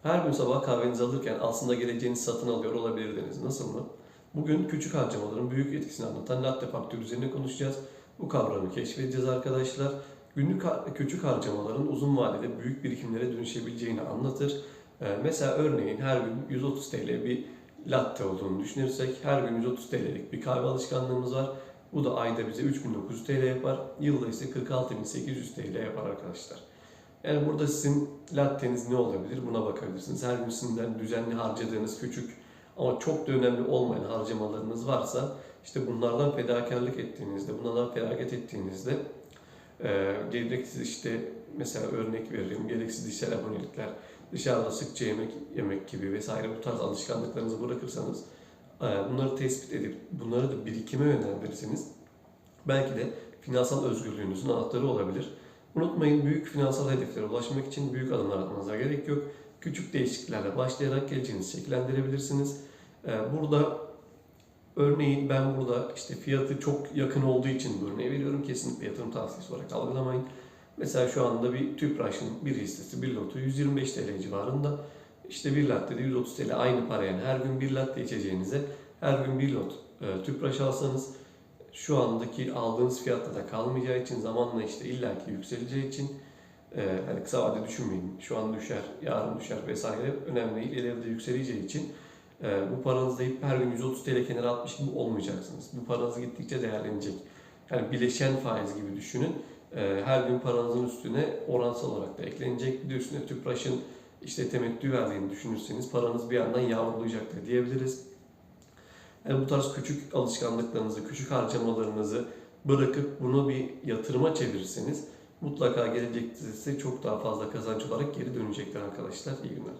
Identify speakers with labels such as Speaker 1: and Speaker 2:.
Speaker 1: Her gün sabah kahvenizi alırken aslında geleceğinizi satın alıyor olabilirdiniz. Nasıl mı? Bugün küçük harcamaların büyük etkisini anlatan latte faktör üzerine konuşacağız. Bu kavramı keşfedeceğiz arkadaşlar. Küçük harcamaların uzun vadede büyük birikimlere dönüşebileceğini anlatır. Mesela örneğin her gün 130 TL bir latte olduğunu düşünürsek her gün 130 TL'lik bir kahve alışkanlığımız var. Bu da ayda bize 3.900 TL yapar. Yılda ise 46.800 TL yapar arkadaşlar. Yani burada sizin latteniz ne olabilir buna bakabilirsiniz. Her gün sizden düzenli harcadığınız küçük ama çok da önemli olmayan harcamalarınız varsa işte bunlardan fedakarlık ettiğinizde, bunlardan feragat ettiğinizde gereksiz işte mesela örnek veririm gereksiz dijital abonelikler, dışarıda sıkça yemek gibi vesaire bu tarz alışkanlıklarınızı bırakırsanız bunları tespit edip bunları da birikime yönlendirirseniz belki de finansal özgürlüğünüzün anahtarı olabilir. Unutmayın büyük finansal hedeflere ulaşmak için büyük adımlar atmanıza gerek yok. Küçük değişikliklerle başlayarak geleceğinizi şekillendirebilirsiniz. Burada örneğin ben burada işte fiyatı çok yakın olduğu için bu örneği veriyorum. Kesinlikle yatırım tavsiyesi olarak algılamayın. Mesela şu anda bir Tüpraş'ın bir hissesi, bir lotu 125 TL civarında. İşte bir latte de 130 TL aynı para yani her gün bir latte içeceğinize her gün bir lot Tüpraş alsanız şu andaki aldığınız fiyatta da kalmayacağı için zamanla işte illaki yükseleceği için hani kısa vadede düşünmeyin. Şu an düşer, yarın düşer vesaire önemli değil. İleride yükseleceği için bu paranızı deyip her gün 130 TL kenara atmış gibi olmayacaksınız. Bu paranız gittikçe değerlenecek. Yani bileşen faiz gibi düşünün. Her gün paranızın üstüne oransal olarak da eklenecek. Bir de üstüne Tüpraş'ın işte temettü verdiğini düşünürseniz paranız bir yandan yavrulayacaktır diyebiliriz. Yani bu tarz küçük alışkanlıklarınızı, küçük harcamalarınızı bırakıp bunu bir yatırıma çevirirseniz mutlaka gelecekte size çok daha fazla kazanç olarak geri dönecektir arkadaşlar. İyi günler.